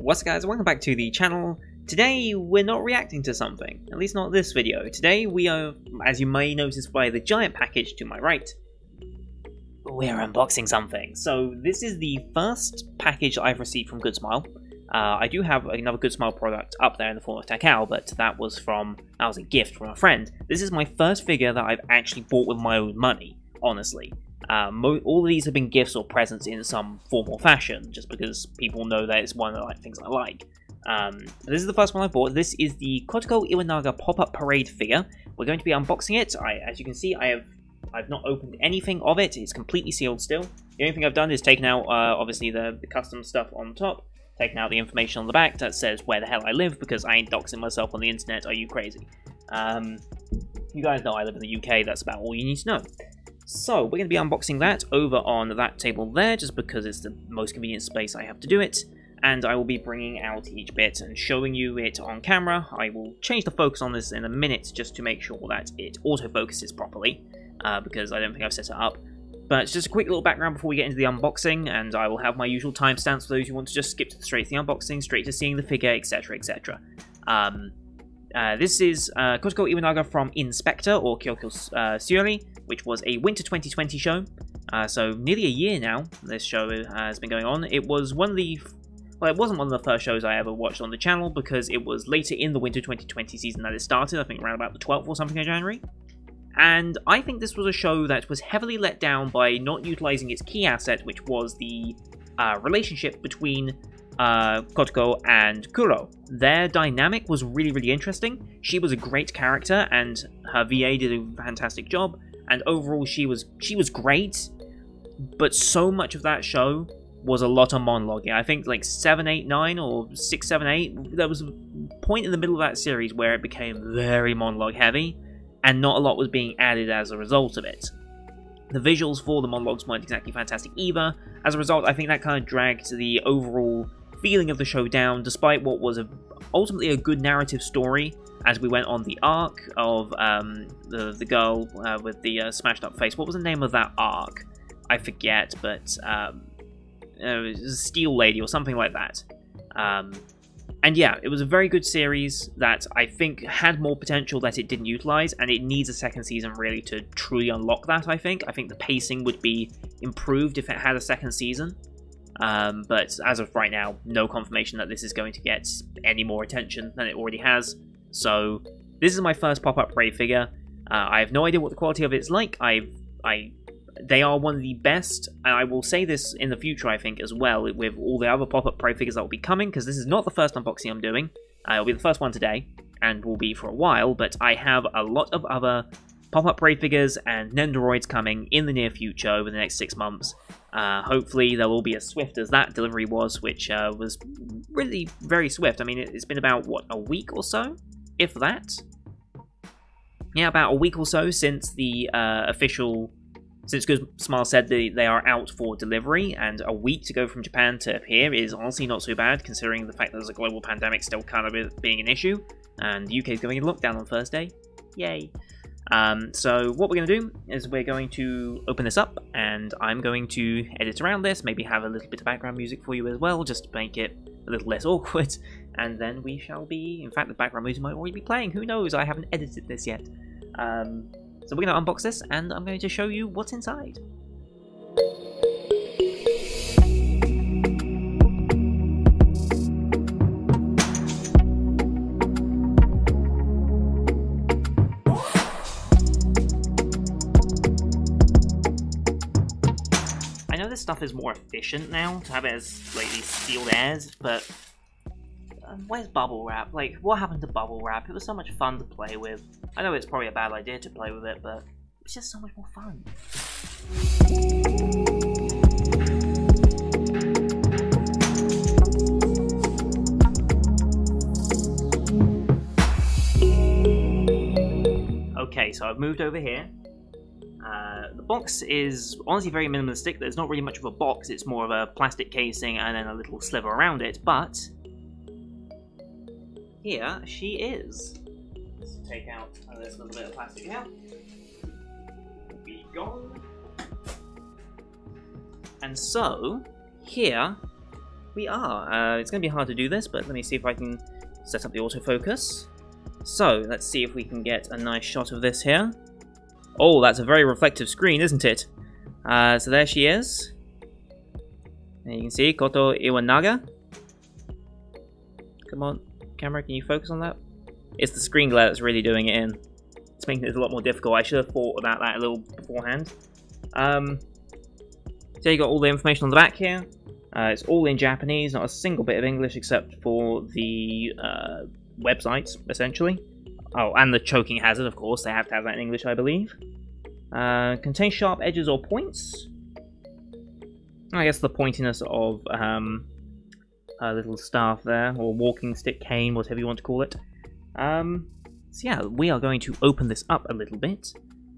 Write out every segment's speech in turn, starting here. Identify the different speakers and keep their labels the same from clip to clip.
Speaker 1: What's up guys, welcome back to the channel. Today we're not reacting to something, at least not this video. Today we are, as you may notice by the giant package to my right, we're unboxing something. So this is the first package I've received from Good Smile. I do have another Good Smile product up there in the form of Takao, but that was a gift from a friend. This is my first figure that I've actually bought with my own money, honestly. All of these have been gifts or presents in some form or fashion, just because people know that it's one of the things I like. This is the first one I bought. This is the Kotoko Iwanaga pop-up parade figure. We're going to be unboxing it. As you can see, I've not opened anything of it. It's completely sealed still. The only thing I've done is taken out, obviously, the custom stuff on top, taken out the information on the back that says where the hell I live, because I ain't doxing myself on the internet. Are you crazy? You guys know I live in the UK. That's about all you need to know. So, we're going to be unboxing that over on that table there, just because it's the most convenient space I have to do it. And I will be bringing out each bit and showing you it on camera. I will change the focus on this in a minute, just to make sure that it autofocuses properly, because I don't think I've set it up. But it's just a quick little background before we get into the unboxing, and I will have my usual timestamps for those who want to just skip straight to the unboxing, straight to seeing the figure, etc, etc. This is Kotoko Iwanaga from Spectre, or Kyoko Syuri, which was a Winter 2020 show. So nearly a year now this show has been going on. It was one of the... Well, it wasn't one of the first shows I ever watched on the channel, because it was later in the Winter 2020 season that it started, I think around about the 12th or something of January. And I think this was a show that was heavily let down by not utilizing its key asset, which was the relationship between Kotoko and Kuro. Their dynamic was really, really interesting. She was a great character, and her VA did a fantastic job. And overall, she was great. But so much of that show was a lot of monologuing. I think like 7, 8, 9, or 6, 7, 8. There was a point in the middle of that series where it became very monologue heavy, and not a lot was being added as a result of it. The visuals for the monologues weren't exactly fantastic either. As a result, I think that kind of dragged the overall feeling of the show down, despite what was ultimately a good narrative story as we went on the arc of the girl with the smashed up face. What was the name of that arc? I forget, but it was a Steel Lady or something like that. And yeah, it was a very good series that I think had more potential that it didn't utilize, and it needs a second season really to truly unlock that, I think. I think the pacing would be improved if it had a second season. But as of right now, no confirmation that this is going to get any more attention than it already has. So, this is my first pop-up parade figure. I have no idea what the quality of it's like. They are one of the best, and I will say this in the future, I think, as well, with all the other pop-up parade figures that will be coming, because this is not the first unboxing I'm doing. It'll be the first one today, and will be for a while, but I have a lot of other pop-up parade figures and nendoroids coming in the near future over the next 6 months. Hopefully they'll all be as swift as that delivery was, which was really very swift. I mean, it's been about, what, a week or so? If that? Yeah, about a week or so since the since Good Smile said they are out for delivery, and a week to go from Japan to here is honestly not so bad, considering the fact that there's a global pandemic still kind of being an issue, and the UK is going into lockdown on Thursday. Yay! So what we're going to do is we're going to open this up, and I'm going to edit around this, maybe have a little bit of background music for you as well, just to make it a little less awkward, and then we shall be... In fact, the background music might already be playing, who knows, I haven't edited this yet. So we're going to unbox this, and I'm going to show you what's inside. I know this stuff is more efficient now, to have it as like these sealed airs, but where's bubble wrap? Like, what happened to bubble wrap? It was so much fun to play with. I know it's probably a bad idea to play with it, but it's just so much more fun. Okay, so I've moved over here. The box is honestly very minimalistic. There's not really much of a box, it's more of a plastic casing and then a little sliver around it, but here she is. Let's take out this little bit of plastic here. Be gone. And so, here we are. It's going to be hard to do this, but let me see if I can set up the autofocus. So, let's see if we can get a nice shot of this here. Oh, that's a very reflective screen, isn't it? So there she is. And you can see Kotoko Iwanaga. Come on, camera, can you focus on that? It's the screen glare that's really doing it in. It's making it a lot more difficult. I should have thought about that a little beforehand. So you got all the information on the back here. It's all in Japanese, not a single bit of English except for the websites, essentially. Oh, and the choking hazard, of course. They have to have that in English, I believe. Contains sharp edges or points. I guess the pointiness of a little staff there, or walking stick, cane, whatever you want to call it. So yeah, we are going to open this up a little bit,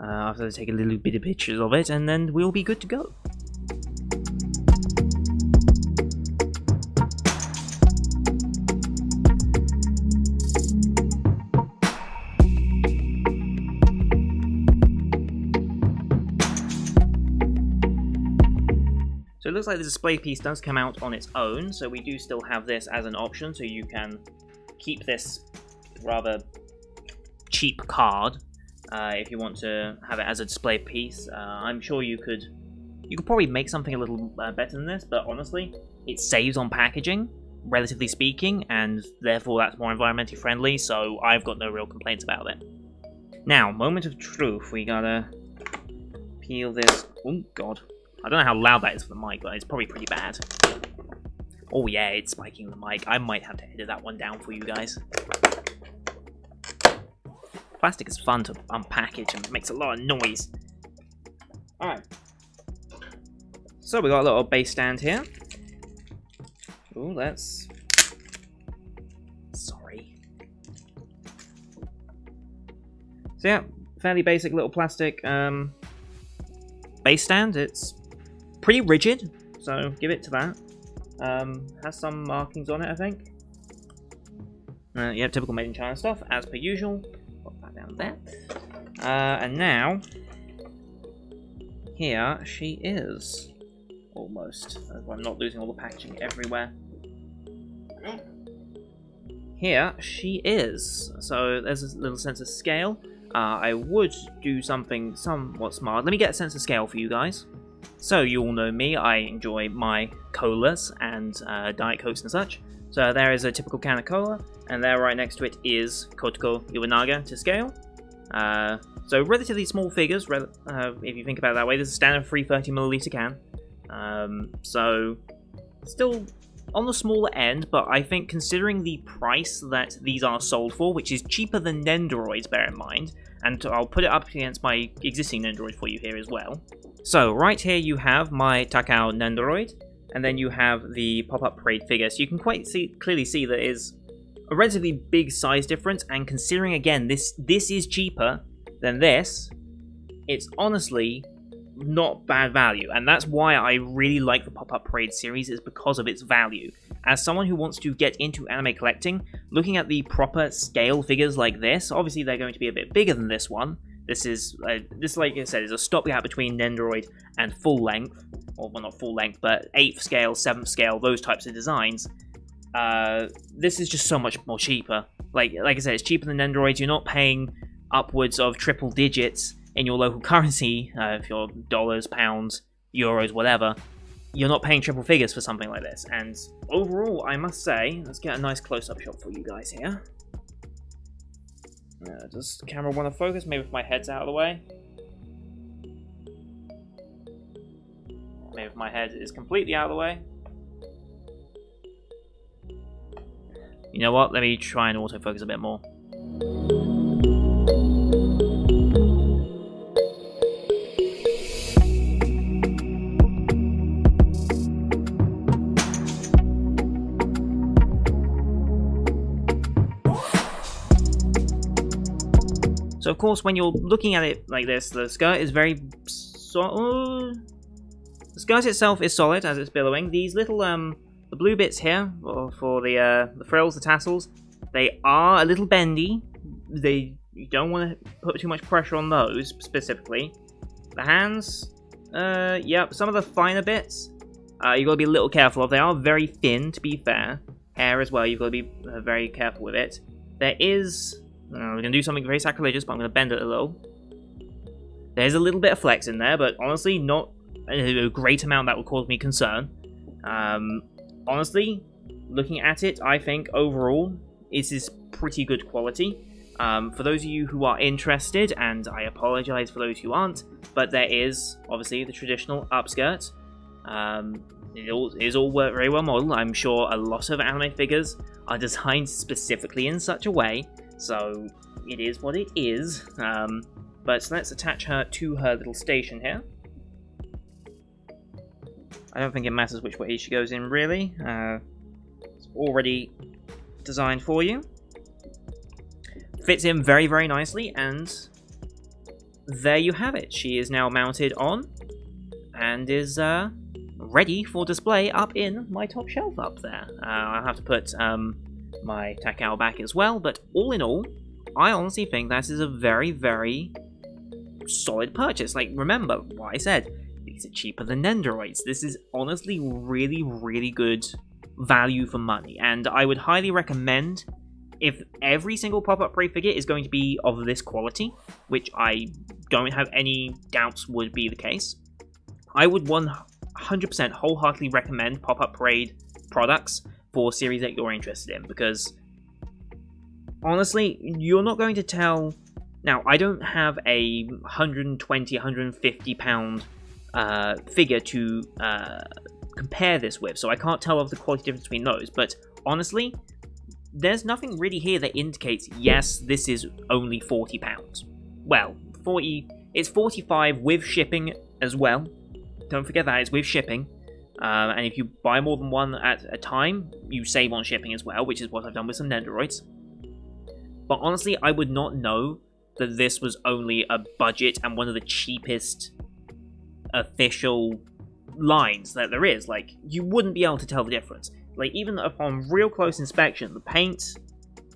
Speaker 1: after I take a little bit of pictures of it, and then we'll be good to go. So it looks like the display piece does come out on its own, so we do still have this as an option, so you can keep this rather cheap card if you want to have it as a display piece. I'm sure you could probably make something a little better than this, but honestly, it saves on packaging, relatively speaking, and therefore that's more environmentally friendly, so I've got no real complaints about it. Now, moment of truth, we gotta peel this. Oh god. I don't know how loud that is for the mic, but it's probably pretty bad. Oh yeah, it's spiking the mic. I might have to edit that one down for you guys. Plastic is fun to unpackage and makes a lot of noise. Alright. So we got a little base stand here. Ooh, that's... Sorry. So yeah, fairly basic little plastic base stand. It's pretty rigid, so give it to that. Has some markings on it, I think. Yeah, typical made in China stuff, as per usual. Put that down there. And now, here she is. Almost. I'm not losing all the packaging everywhere. Here she is. So there's a little sense of scale. I would do something somewhat smart. Let me get a sense of scale for you guys. So you all know me, I enjoy my colas and Diet Cokes and such. So there is a typical can of cola, and there right next to it is Kotoko Iwanaga to scale. So relatively small figures, if you think about it that way. This is a standard 330ml can. So still on the smaller end, but I think considering the price that these are sold for, which is cheaper than nendoroids, bear in mind, and I'll put it up against my existing nendoroid for you here as well. So right here you have my Takao nendoroid, and then you have the pop-up parade figure. So you can quite clearly see that is a relatively big size difference, and considering again this is cheaper than this, it's honestly not bad value, and that's why I really like the pop-up parade series, is because of its value. As someone who wants to get into anime collecting, looking at the proper scale figures like this, obviously they're going to be a bit bigger than this one. This is, like I said, is a stopgap between nendoroid and full length, or well, not full length, but 8th scale, 7th scale, those types of designs. This is just so much more cheaper. Like I said, it's cheaper than nendoroids. You're not paying upwards of triple digits in your local currency, if you're dollars, pounds, euros, whatever. You're not paying triple figures for something like this. And overall, I must say, let's get a nice close-up shot for you guys here. Does the camera want to focus? Maybe if my head's out of the way. Maybe if my head is completely out of the way. You know what? Let me try and autofocus a bit more. So of course, when you're looking at it like this, the skirt is very the skirt itself is solid as it's billowing. These little the blue bits here for the frills, the tassels, they are a little bendy. You don't want to put too much pressure on those specifically. The hands, yep, some of the finer bits you've got to be a little careful of. They are very thin, to be fair. Hair as well, you've got to be very careful with it. There is... we're going to do something very sacrilegious, but I'm going to bend it a little. There's a little bit of flex in there, but honestly, not a great amount that would cause me concern. Honestly, looking at it, I think overall, this is pretty good quality. For those of you who are interested, and I apologize for those who aren't, but there is, obviously, the traditional upskirt. It is all very well modeled. I'm sure a lot of anime figures are designed specifically in such a way, so it is what it is. But let's attach her to her little station here. I don't think it matters which way she goes in, really. It's already designed for you. Fits in very, very nicely, and there you have it. She is now mounted on, and is ready for display up in my top shelf up there. I'll have to put my Takao back as well, but all in all, I honestly think that is a very, very solid purchase. Like, remember what I said, these are cheaper than nendoroids. This is honestly really, really good value for money, and I would highly recommend, if every single pop-up Prey figure is going to be of this quality, which I don't have any doubts would be the case, I would 100% wholeheartedly recommend pop-up Parade products for series that you're interested in, because honestly, you're not going to tell... Now, I don't have a 120, 150 pound figure to compare this with, so I can't tell of the quality difference between those, but honestly, there's nothing really here that indicates, yes, this is only £40. Well, it's 45 with shipping as well. Don't forget that, it's with shipping. And if you buy more than one at a time, you save on shipping as well, which is what I've done with some nendoroids. But honestly, I would not know that this was only a budget and one of the cheapest official lines that there is. Like, you wouldn't be able to tell the difference. Like, even upon real close inspection, the paint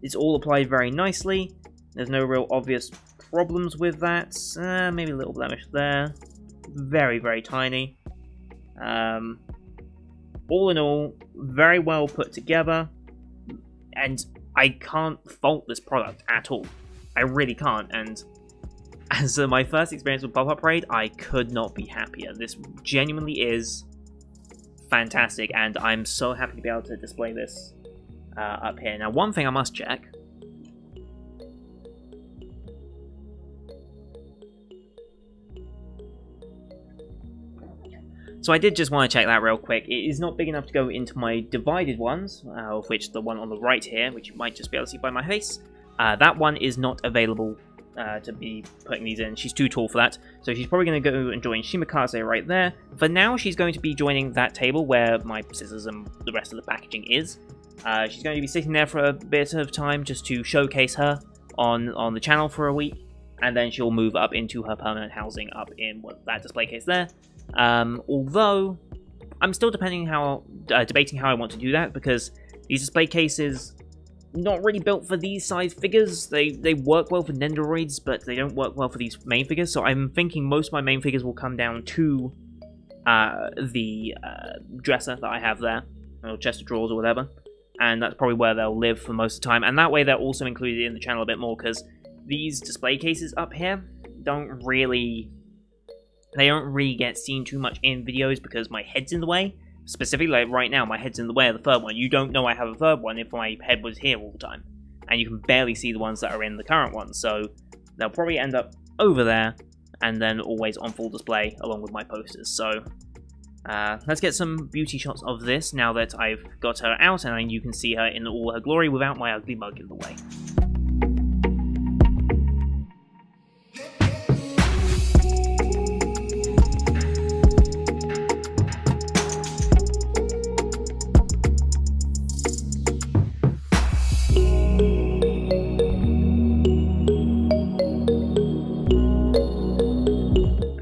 Speaker 1: is all applied very nicely. There's no real obvious problems with that. Maybe a little blemish there. Very, very tiny. All in all, very well put together. And I can't fault this product at all. I really can't. And as my first experience with Pop-Up Parade, I could not be happier. This genuinely is fantastic, and I'm so happy to be able to display this up here. Now, one thing I must check. So I did just want to check that real quick. It is not big enough to go into my divided ones, of which the one on the right here, which you might just be able to see by my face, that one is not available to be putting these in. She's too tall for that, so she's probably going to go and join Shimikaze right there. For now, she's going to be joining that table where my scissors and the rest of the packaging is. She's going to be sitting there for a bit of time just to showcase her on the channel for a week, and then she'll move up into her permanent housing up in that display case there. Although, I'm still debating how I want to do that, because these display cases not really built for these size figures. They work well for nendoroids, but they don't work well for these main figures, so I'm thinking most of my main figures will come down to the dresser that I have there, or chest of drawers or whatever, and that's probably where they'll live for most of the time, and that way they're also included in the channel a bit more, because these display cases up here don't really get seen too much in videos because my head's in the way. Specifically, like right now, my head's in the way of the third one. You don't know I have a third one if my head was here all the time. And you can barely see the ones that are in the current one, so they'll probably end up over there, and then always on full display along with my posters. So, let's get some beauty shots of this now that I've got her out, and you can see her in all her glory without my ugly mug in the way.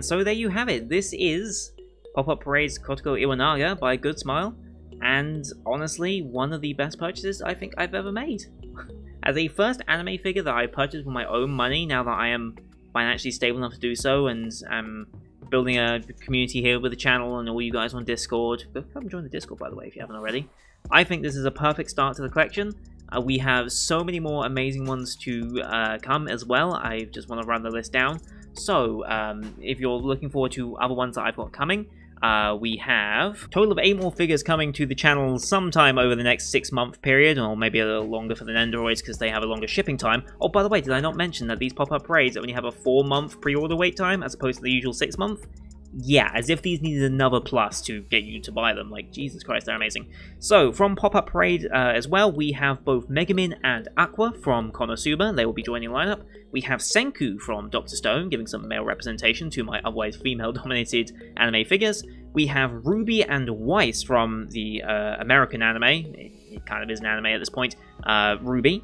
Speaker 1: So there you have it. This is Pop-Up Parade's Kotoko Iwanaga by Good Smile, and honestly, one of the best purchases I think I've ever made. As a first anime figure that I purchased with my own money, now that I am financially stable enough to do so, and am building a community here with the channel and all you guys on Discord. Come join the Discord, by the way, if you haven't already. I think this is a perfect start to the collection. We have so many more amazing ones to come as well. I just want to run the list down. So, if you're looking forward to other ones that I've got coming, we have a total of 8 more figures coming to the channel sometime over the next 6-month period, or maybe a little longer for the nendoroids because they have a longer shipping time. Oh, by the way, did I not mention that these pop-up raids only have a 4-month pre-order wait time as opposed to the usual 6-month? Yeah, as if these needed another plus to get you to buy them. Like, Jesus Christ, they're amazing. So, from Pop-Up Parade as well, we have both Megumin and Aqua from Konosuba. They will be joining the lineup. We have Senku from Dr. Stone, giving some male representation to my otherwise female-dominated anime figures. We have Ruby and Weiss from the American anime. It kind of is an anime at this point. Ruby,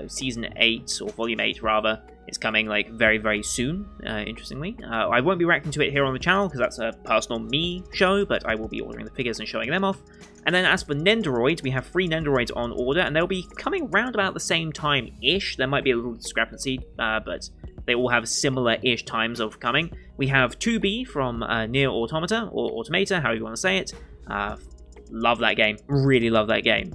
Speaker 1: Season 8, or Volume 8 rather, is coming like very, very soon, interestingly. I won't be reacting to it here on the channel because that's a personal me show, but I will be ordering the figures and showing them off. And then as for nendoroids, we have 3 nendoroids on order, and they'll be coming round about the same time-ish. There might be a little discrepancy, but they all have similar-ish times of coming. We have 2B from Nier Automata, or Automata, however you want to say it. Love that game. Really love that game.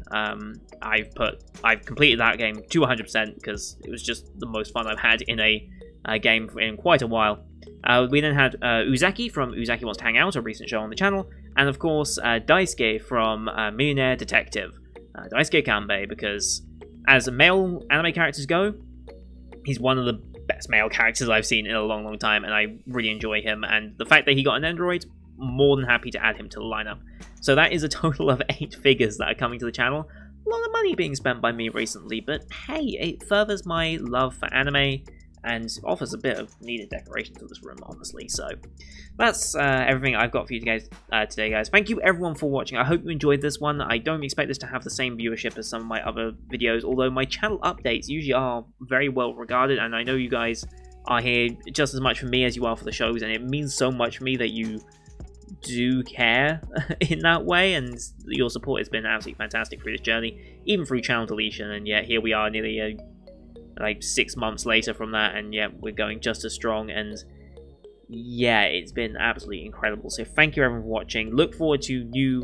Speaker 1: I've completed that game to 100% because it was just the most fun I've had in a game in quite a while. We then had Uzaki from Uzaki Wants to Hang Out, a recent show on the channel, and of course Daisuke from Millionaire Detective. Daisuke Kanbei, because as male anime characters go, he's one of the best male characters I've seen in a long, long time, and I really enjoy him, and the fact that he got an android, more than happy to add him to the lineup. So that is a total of 8 figures that are coming to the channel. A lot of money being spent by me recently, but hey, it furthers my love for anime and offers a bit of needed decoration to this room, honestly. So that's everything I've got for you guys today, guys. Thank you everyone for watching. I hope you enjoyed this one. I don't expect this to have the same viewership as some of my other videos, although my channel updates usually are very well regarded, and I know you guys are here just as much for me as you are for the shows, and it means so much for me that you do care in that way, and your support has been absolutely fantastic through this journey, even through channel deletion, and yet here we are nearly like 6 months later from that, and yet we're going just as strong, and yeah, it's been absolutely incredible. So thank you everyone for watching. Look forward to new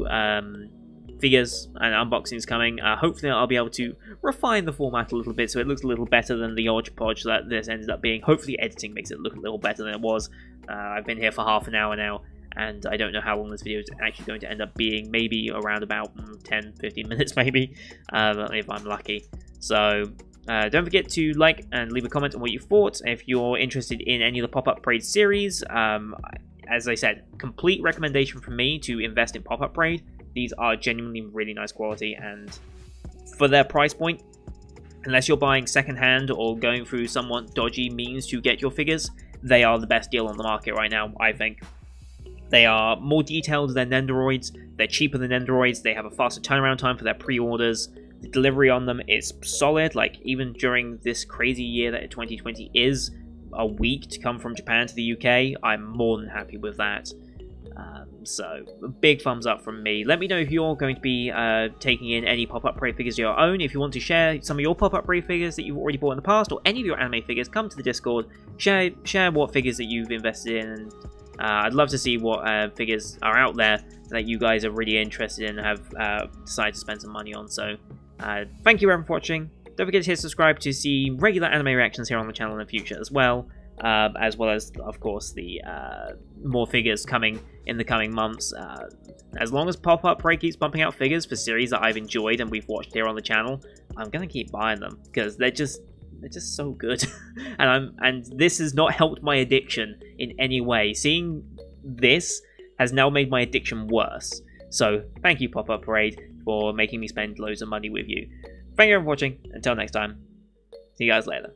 Speaker 1: figures and unboxings coming. Hopefully I'll be able to refine the format a little bit so it looks a little better than the hodgepodge that this ended up being. Hopefully editing makes it look a little better than it was. I've been here for half an hour now, and I don't know how long this video is actually going to end up being. Maybe around about 10-15 minutes, maybe, if I'm lucky. So don't forget to like and leave a comment on what you thought. If you're interested in any of the Pop-Up Parade series, as I said, complete recommendation from me to invest in Pop-Up Parade. These are genuinely really nice quality, and for their price point, unless you're buying secondhand or going through somewhat dodgy means to get your figures, they are the best deal on the market right now, I think. They are more detailed than nendoroids, they're cheaper than nendoroids, they have a faster turnaround time for their pre-orders, the delivery on them is solid, like even during this crazy year that 2020 is, a week to come from Japan to the UK, I'm more than happy with that. So, big thumbs up from me. Let me know if you're going to be taking in any Pop-Up Parade figures of your own. If you want to share some of your Pop-Up Parade figures that you've already bought in the past, or any of your anime figures, come to the Discord, share what figures that you've invested in, and I'd love to see what figures are out there that you guys are really interested in and have decided to spend some money on. So, thank you everyone for watching. Don't forget to hit subscribe to see regular anime reactions here on the channel in the future as well as, of course, the more figures coming in the coming months. As long as Pop-Up Parade keeps pumping out figures for series that I've enjoyed and we've watched here on the channel, I'm going to keep buying them, because they're just so good. and this has not helped my addiction in any way. Seeing this has now made my addiction worse. So thank you, Pop-Up Parade, for making me spend loads of money with you. Thank you for watching. Until next time, see you guys later.